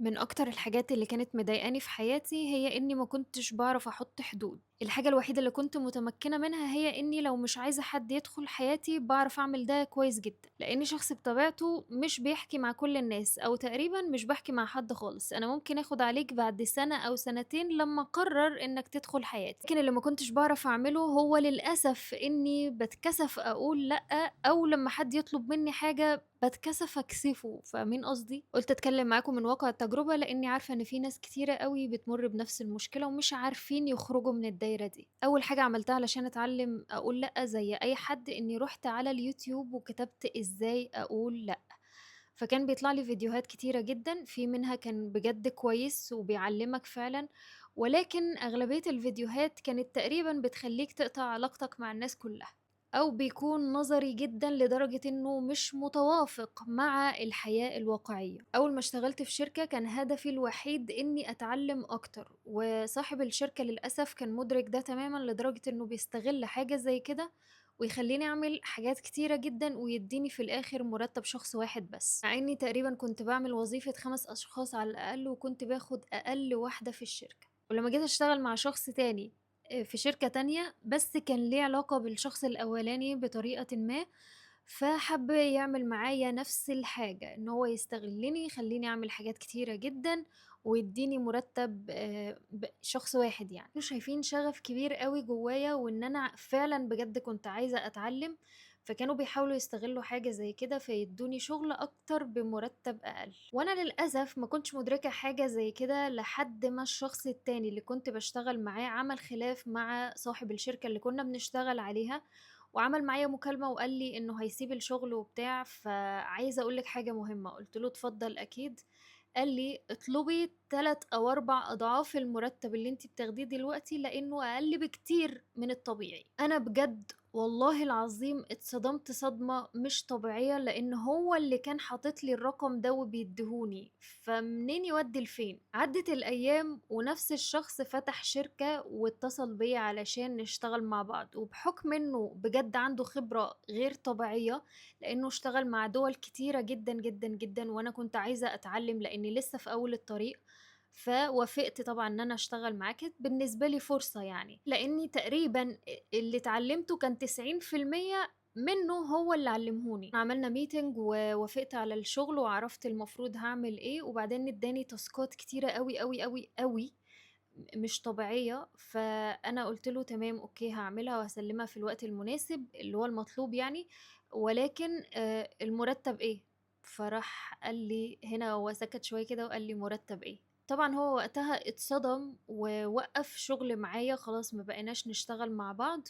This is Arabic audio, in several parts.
من أكتر الحاجات اللي كانت مضايقاني في حياتي هي إني ما كنتش باعرف أحُط حدود. الحاجة الوحيدة اللي كنت متمكنة منها هي إني لو مش عايزة حد يدخل حياتي باعرف أعمل ده كويس جدًا، لإني شخص بطبيعته مش بيحكي مع كل الناس أو تقريبًا مش باحكي مع حد خالص، أنا ممكن آخُد عليك بعد سَنة أو سنتين لمّا أقرر إنك تدخل حياتي، لكن اللي ما كنتش باعرف أعمله هو للأسف إني باتكسف أقول لأ، أو لمّا حد يطلب منّي حاجة باتكسف أكسفه، فاهمين قصدي؟ قُلت أتكلّم معاكم من واقع التجربة، لإني عارفة إن في ناس كتيرة أوي بتمُر بنفس المشكلة ومش عارفين يخرجوا من الدايرة دي. أول حاجة عملتها علشان أتعلّم أقول لأ زي أي حد، إني رُحت على اليوتيوب وكتبت إزاي أقول لأ، فكان بيطلع لي فيديوهات كتيرة جدًا، في منها كان بجد كويس وبيعلّمك فعلًا، ولكن أغلبية الفيديوهات كانت تقريبًا بتخلّيك تقطع علاقتك مع الناس كلّها. أو بيكون نظري جدًا لدرجة إنه مش متوافق مع الحياة الواقعية. أول ما اشتغلت في شركة كان هدفي الوحيد إني أتعلم أكتر، وصاحب الشركة للأسف كان مدرك ده تمامًا لدرجة إنه بيستغل حاجة زي كده، ويخلّيني أعمل حاجات كتيرة جدًا ويدّيني في الآخر مرتب شخص واحد بس، مع إني تقريبًا كنت باعمل وظيفة 5 أشخاص على الأقل، وكنت باخد أقل واحدة في الشركة. ولمّا جيت أشتغل مع شخص تاني في شركة تانية، بس كان ليه علاقة بالشخص الأولاني بطريقةٍ ما، فحَب يعمل معايا نفس الحاجة، إن هو يستغلّني، يخلّيني أعمل حاجات كتيرة جدًا، ويدّيني مُرتّب شخص واحد يعني. كانوا شايفين شغف كبير أوي جوّايا، وإن أنا فعلًا بجد كنت عايزة أتعلّم، فكانوا بيحاولوا يستغلّوا حاجة زي كده، فيدّوني شغل أكتر بمُرتّب أقل. وأنا للأسف ما كنتش مُدركة حاجة زي كده لحد ما الشخص التاني اللي كنت باشتغل معاه عمل خلاف مع صاحب الشركة اللي كنا بنشتغل عليها، وعمل معايا مكالمة وقال لي إنه هيسيب الشغل وبتاع، فعايزة أقول لِك حاجة مهمة، قُلت له: "اتفضل أكيد." قال لي: "اطلبي 3 أو 4 أضعاف المرتب اللي أنتِ بتاخديه دلوقتي، لإنه أقل بكتير من الطبيعي." أنا بجد والله العظيم اتصدمت صدمة مش طبيعية، لإن هو اللي كان حاطط لي الرقم ده وبيدّيهوني، فمنين يودّي لفين؟ عدِّت الأيام ونفس الشخص فتح شركة واتصل بيّا علشان نشتغل مع بعض، وبحُكم إنه بجد عنده خبرة غير طبيعية، لإنه اشتغل مع دُوَل كتيرة جدًا، جدًا، جدًا، وأنا كنت عايزة أتعلّم لإني لسه في أول الطريق، فوافقت طبعًا إن أنا أشتغل معاه، كانت بالنسبة لي فرصة يعني، لإني تقريبًا اللي اتعلّمته كان 90% منّه هو اللي علّمهوني. عملنا meeting ووافقت على الشغل وعرفت المفروض هاعمل إيه، وبعدين ادّاني تاسكات كتيرة أوي، أوي، أوي، أوي مش طبيعية، فأنا قُلت له: "تمام، أوكي، هاعملها وهاسلِّمها في الوقت المناسب اللي هو المطلوب يعني، ولكن المُرتَّب إيه؟" فراح قال لي هنا هو سكت شوية كده وقال لي: "مُرتَّب إيه؟" طبعًا هو وقتها اتصدم ووقّف شغل معايا، خلاص ما بقيناش نشتغل مع بعض،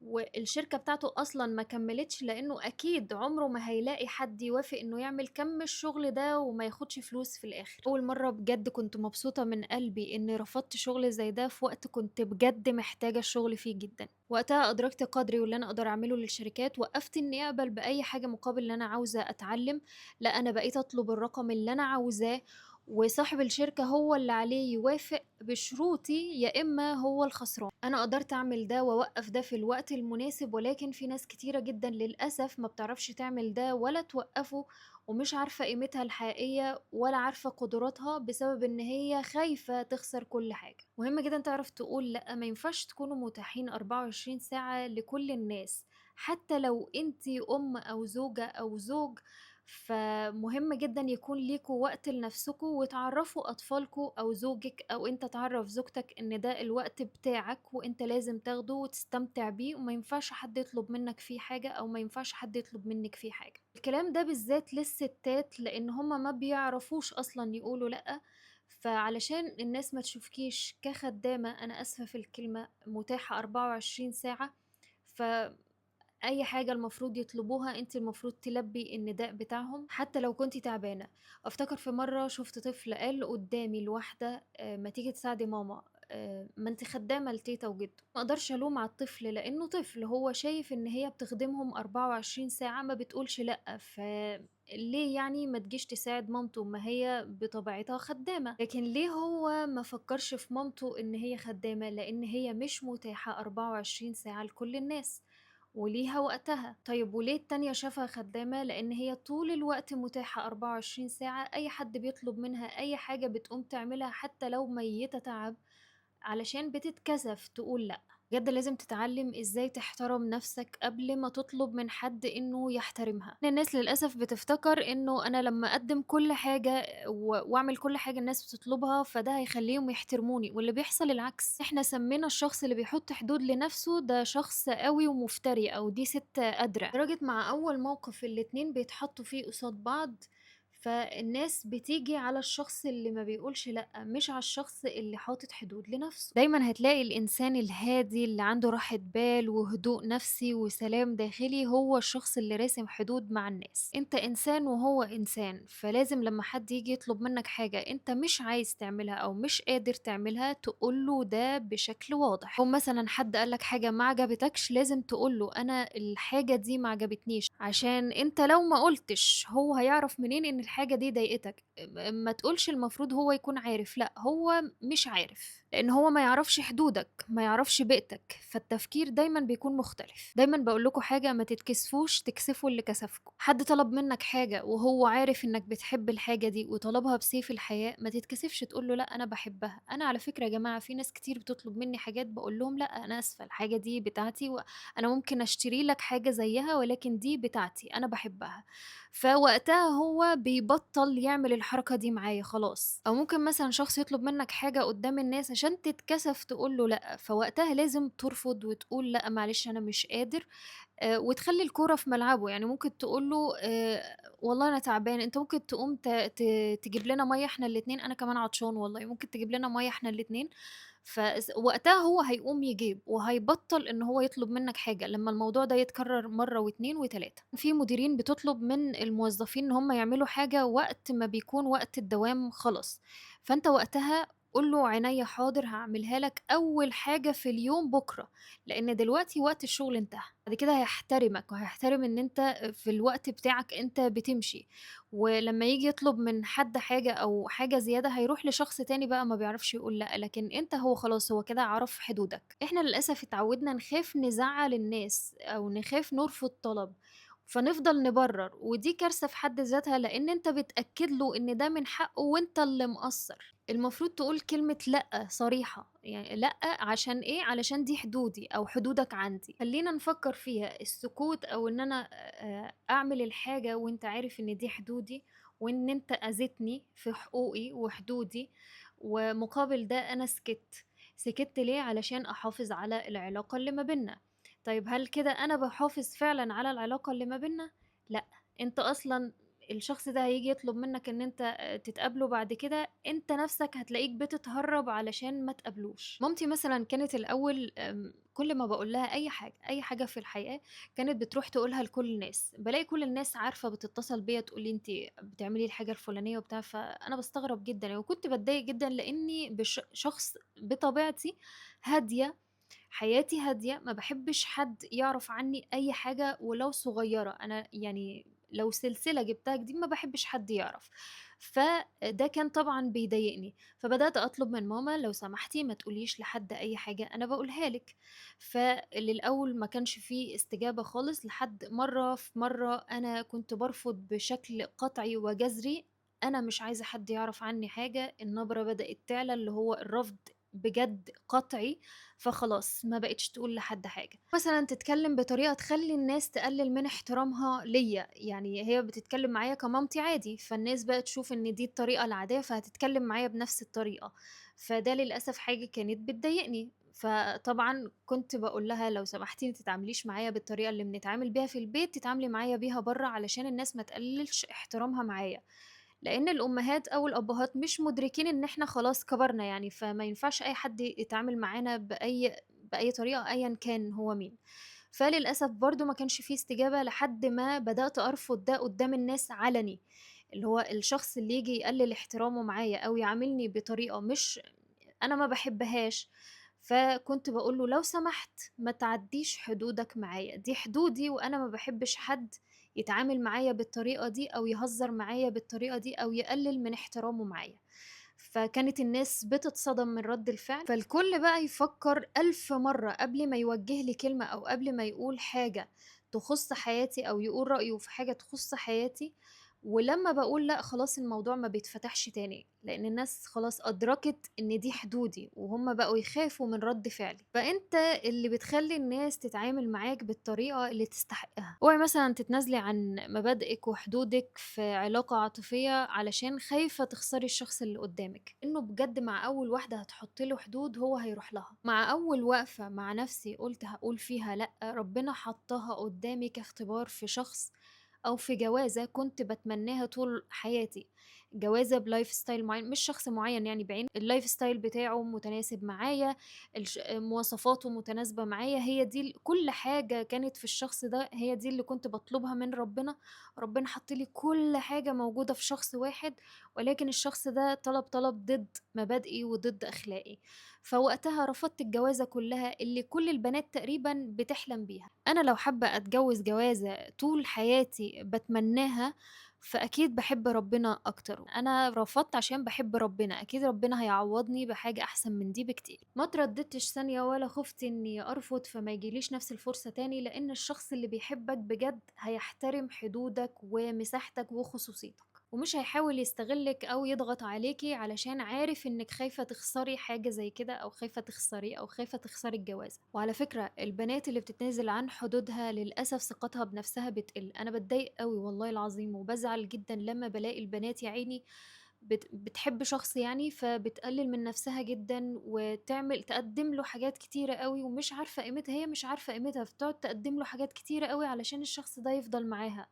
والشركة بتاعته أصلًا ما كمّلتش لإنه أكيد عمره ما هيلاقي حد يوافق إنه يعمل كَم الشغل ده وما ياخدش فلوس في الآخر. أول مرّة بجد كنت مبسوطة من قلبي إني رفضت شغل زي ده في وقت كنت بجد محتاجة الشغل فيه جدًا. وقتها أدركت قدري واللي أنا أقدر أعمله للشركات، وقّفت إني أقبل بأي حاجة مقابل إن أنا عاوزة أتعلّم، لأ أنا بقيت أطلب الرقم اللي أنا عاوزاه، وصاحب الشركة هو اللي عليه يوافق بشروطي، يا إما هو الخسران. أنا قدرت أعمل ده وأوقّف ده في الوقت المناسب، ولكن في ناس كتيرة جدًا للأسف ما بتعرفش تعمل ده ولا توقّفه، ومش عارفة قيمتها الحقيقية ولا عارفة قدراتها، بسبب إن هي خايفة تخسر كل حاجة. مهم جدًا تعرف تقول لأ، ما ينفعش تكونوا متاحين 24 ساعة لكل الناس، حتى لو أنتِ أم أو زوجة أو زوج، فمهم جدًا يكون ليكم وقت لنفسكم وتعرّفوا أطفالكم أو زوجِك أو أنت تعرّف زوجتك إن ده الوقت بتاعك وأنت لازم تاخده وتستمتع بيه، وما ينفعش حد يطلب منّك فيه حاجة أو ما ينفعش حد يطلب منِّك فيه حاجة. الكلام ده بالذات للستات، لإن هُم ما بيعرفوش أصلًا يقولوا لأ، فعلشان الناس ما تشوفكيش كخدامة، أنا آسفة في الكلمة، متاحة 24 ساعة، ف أي حاجة المفروض يطلبوها أنتِ المفروض تلبّي النداء بتاعهم، حتى لو كنتِ تعبانة. أفتكر في مرّة شُفت طفل قال قدّامي لواحدة ما تيجي تساعدي ماما، ما أنتِ خدّامة لتيتة وجدو. ما أقدرش ألوم على الطفل لإنه طفل، هو شايف إن هي بتخدمهم 24 ساعة ما بتقولش لأ، ليه يعني ما تجيش تساعد مامته؟ ما هي بطبيعتها خدّامة. لكن ليه هو ما فكّرش في مامته إن هي خدّامة؟ لإن هي مش متاحة 24 ساعة لكل الناس. وليها وقتها. طيب وليه التانية شافها خدامة؟ لأن هي طول الوقت متاحة 24 ساعة، أي حد بيطلب منها أي حاجة بتقوم تعملها حتى لو ميتة تعب، علشان بتتكسف تقول لأ. بجد لازم تتعلم إزاي تحترم نفسك قبل ما تطلب من حد إنه يحترمها. الناس للأسف بتفتكر إنه أنا لما أقدم كل حاجة وأعمل كل حاجة الناس بتطلبها فده هيخليهم يحترموني، واللي بيحصل العكس. إحنا سمينا الشخص اللي بيحط حدود لنفسه ده شخص قوي ومفتري، أو دي ست قادرة، لدرجة مع أول موقف الاتنين بيتحطوا فيه قصاد بعض فالناس بتيجي على الشخص اللي ما بيقولش لأ، مش على الشخص اللي حاطط حدود لنفسه. دايما هتلاقي الإنسان الهادي اللي عنده راحة بال وهدوء نفسي وسلام داخلي هو الشخص اللي راسم حدود مع الناس. انت إنسان وهو إنسان، فلازم لما حد يجي يطلب منك حاجة انت مش عايز تعملها أو مش قادر تعملها تقوله ده بشكل واضح. أو مثلا حد قالك حاجة ما عجبتكش، لازم تقوله أنا الحاجة دي ما عجبتنيش، عشان انت لو ما قلتش هو هيعرف منين ان الحاجة دي ضايقتك. ما تقولش المفروض هو يكون عارف، لا هو مش عارف، لان هو ما يعرفش حدودك، ما يعرفش بيئتك، فالتفكير دايما بيكون مختلف. دايما بقول لكم حاجة، ما تتكسفوش تكسفوا اللي كسفكم. حد طلب منك حاجة وهو عارف انك بتحب الحاجة دي وطلبها بسيف الحياة، ما تتكسفش تقول له لا انا بحبها. انا على فكرة يا جماعة في ناس كتير بتطلب مني حاجات بقول لهم لا انا اسفة الحاجة دي بتاعتي، أنا ممكن أشتري لك حاجة زيها ولكن دي بتاعتي أنا باحبها. فوقتها هو بيبطّل يعمل الحركة دي معايا خلاص. أو ممكن مثلًا شخص يطلب منك حاجة قدّام الناس عشان تتكسف تقول له لأ، فوقتها لازم ترفض وتقول لأ معلش أنا مش قادر، وتخلّي الكورة في ملعبه. يعني ممكن تقول له والله أنا تعبان، أنت ممكن تقوم تجيب لنا مَيّة إحنا الاتنين، أنا كمان عطشان والله، ممكن تجيب لنا مَيّة إحنا الاتنين. وقتها هو هيقوم يجيب، وهيبطّل إن هو يطلب منّك حاجة، لمّا الموضوع ده يتكرر مرّة و2 و3. في مديرين بتطلب من الموظفين إن هم يعملوا حاجة وقت ما بيكون وقت الدوام خلص، فأنت وقتها قُل له عينيا حاضر هاعملها لك أول حاجة في اليوم بُكرة، لإن دلوقتي وقت الشغل انتهى. بعد كده هيحترمك وهيحترم إن أنت في الوقت بتاعك أنت بتمشي. ولمّا ييجي يطلب من حد حاجة أو حاجة زيادة هيروح لشخص تاني بقى ما بيعرفش يقول لأ، لكن أنت هو خلاص هو كده عرف حدودك. إحنا للأسف اتعودنا نخاف نزعّل الناس أو نخاف نرفض طلب، فنفضل نبرر، ودي كارثة في حد ذاتها لإن أنت بتأكد له إن ده من حقه وأنت اللي مقصّر. المفروض تقول كلمة لأ صريحة، يعني لأ عشان إيه؟ علشان دي حدودي أو حدودك عندي. خلّينا نفكّر فيها، السكوت أو إن أنا أعمل الحاجة وأنت عارف إن دي حدودي، وإن أنت أذيتني في حقوقي وحدودي، ومقابل ده أنا سكِتّ. سكِتّ ليه؟ علشان أحافظ على العلاقة اللي ما بيننا. طيب هل كده أنا باحافظ فعلًا على العلاقة اللي ما بيننا؟ لأ، أنت أصلًا الشخص ده هييجي يطلب منّك إن أنت تتقابلوا بعد كده، أنت نَفْسك هتلاقيك بتتهرّب علشان ما تقابلوش. مامتي مثلًا كانت الأول كل ما باقول لها أي حاجة، أي حاجة في الحياة كانت بتروح تقولها لكل الناس. بالاقي كل الناس عارفة بتتصل بيّا تقول لي: "أنتِ بتعملي الحاجة الفلانية." وبتاع، فأنا باستغرب جدًا يعني، وكنت باتضايق جدًا لإني شخص بطبيعتي هادية، حياتي هادية، ما باحبش حد يعرف عني أي حاجة ولو صغيرة. أنا يعني لو سلسلة جبتها جديد ما باحبش حد يعرف، فده كان طبعًا بيضايقني. فبدأت أطلب من ماما لو سمحتِ ما تقوليش لحد أي حاجة أنا باقولها لِك. فللأول ما كانش في استجابة خالص، لحد مرّة في مرّة أنا كنت بارفض بشكل قطعي وجذري، أنا مش عايزة حد يعرف عني حاجة. النبرة بدأت تعلى اللي هو الرفض بجد قطعي، فخلاص ما بقتش تقول لحد حاجة. مثلًا تتكلم بطريقة تخلّي الناس تقلل من احترامها ليّا، يعني هي بتتكلم معايا كمامتي عادي، فالناس بقى تشوف إن دي الطريقة العادية فهتتكلم معايا بنفس الطريقة، فده للأسف حاجة كانت بتضايقني. فطبعًا كنت باقول لها لو سمحتِ ما تتعامليش معايا بالطريقة اللي بنتعامل بيها في البيت، تتعاملي معايا بيها برّه علشان الناس ما تقللش احترامها معايا. لإن الأمهات أو الأبهات مش مدركين إن إحنا خلاص كبرنا يعني، فما ينفعش أي حد يتعامل معانا بأي طريقة أيًا كان هو مين. فللأسف برضه ما كانش في استجابة لحد ما بدأت أرفض ده قدّام الناس علني، اللي هو الشخص اللي ييجي يقلل احترامه معايا أو يعاملني بطريقة مش أنا ما باحبهاش، فكنت باقول له: "لو سمحت ما تعدّيش حدودك معايا، دي حدودي وأنا ما باحبش حد يتعامل معايا بالطريقة دي أو يهزّر معايا بالطريقة دي أو يقلل من احترامه معايا." فكانت الناس بتتصدم من رد الفعل، فالكل بقى يفكر ألف مرة قبل ما يوجه لي كلمة أو قبل ما يقول حاجة تخص حياتي أو يقول رأيه في حاجة تخص حياتي. ولما بقول لأ خلاص الموضوع ما بيتفتحش تاني، لأن الناس خلاص أدركت إن دي حدودي وهم بقوا يخافوا من رد فعلي. فأنت اللي بتخلي الناس تتعامل معاك بالطريقة اللي تستحقها. اوعي مثلا تتنازلي عن مبادئك وحدودك في علاقة عاطفية علشان خايفة تخسري الشخص اللي قدامك، إنه بجد مع أول واحدة هتحط له حدود هو هيروح لها. مع أول وقفة مع نفسي قلت هقول فيها لأ، ربنا حطها قدامي كاختبار في شخص أو في جوازة كنت باتمناها طول حياتي. جوازة بلايف ستايل معين، مش شخص معين يعني بعين، اللايف ستايل بتاعه متناسب معايا، مواصفاته متناسبة معايا، هي دي كل حاجة كانت في الشخص ده هي دي اللي كنت بطلبها من ربنا. ربنا حط لي كل حاجة موجودة في شخص واحد، ولكن الشخص ده طلب ضد مبادئي وضد أخلاقي. فوقتها رفضت الجوازة كلها اللي كل البنات تقريبا بتحلم بيها. أنا لو حابة أتجوز جوازة طول حياتي باتمناها، فأكيد باحب ربنا أكتر. أنا رفضت عشان باحب ربنا، أكيد ربنا هيعوّضني بحاجة أحسن من دي بكتير. ما اترددتش ثانية ولا خُفت إني أرفض فما ييجيليش نفس الفرصة تاني، لإن الشخص اللي بيحبك بجد هيحترم حدودك ومساحتك وخصوصيتك، ومش هيحاول يستغلِّك أو يضغط عليكِ علشان عارف إنِّك خايفة تخسري حاجة زي كده أو خايفة تخسريه أو خايفة تخسري الجوازة. وعلى فكرة البنات اللي بتتنازل عن حدودها للأسف ثقتها بنفسها بتقل. أنا باتضايق أوي والله العظيم وبازعل جدًا لمّا بالاقي البنات يا عيني بتحب شخص يعني، فبتقلل من نفسها جدًا تقدّم له حاجات كتيرة أوي ومش عارفة قيمتها، هي مش عارفة قيمتها، فتقعد تقدّم له حاجات كتيرة أوي علشان الشخص ده يفضل معاها.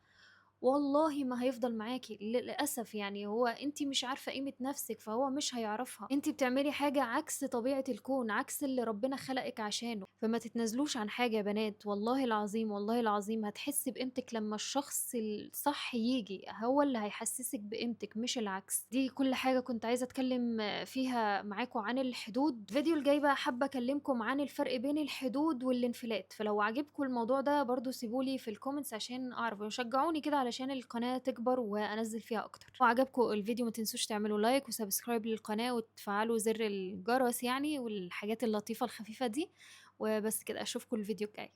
والله ما هيفضل معاكِ للأسف يعني، هو أنتِ مش عارفة قيمة نفسِك، فهو مش هيعرفها. أنتِ بتعملي حاجة عكس طبيعة الكون، عكس اللي ربنا خلقِك عشانه. فما تتنازلوش عن حاجة يا بنات، والله العظيم، والله العظيم هتحسّي بقيمتِك لمّا الشخص الصح ييجي، هو اللي هيحسّسِك بقيمتِك مش العكس. دي كل حاجة كنت عايزة أتكلّم فيها معاكم عن الحدود. الفيديو الجاي بقى حابة أكلّمكم عن الفرق بين الحدود والانفلات، فلو عجبكم الموضوع ده برضه سيبوا لي في الcomments عشان أعرف، وشجعوني كده علشان القناة تكبر وأنزّل فيها أكتر. لو عجبكم الفيديو ما تنسوش تعملوا لايك وسبسكرايب للقناة وتفعلوا زر الجرس يعني والحاجات اللطيفة الخفيفة دي، وبس كده أشوفكم الفيديو الجاي.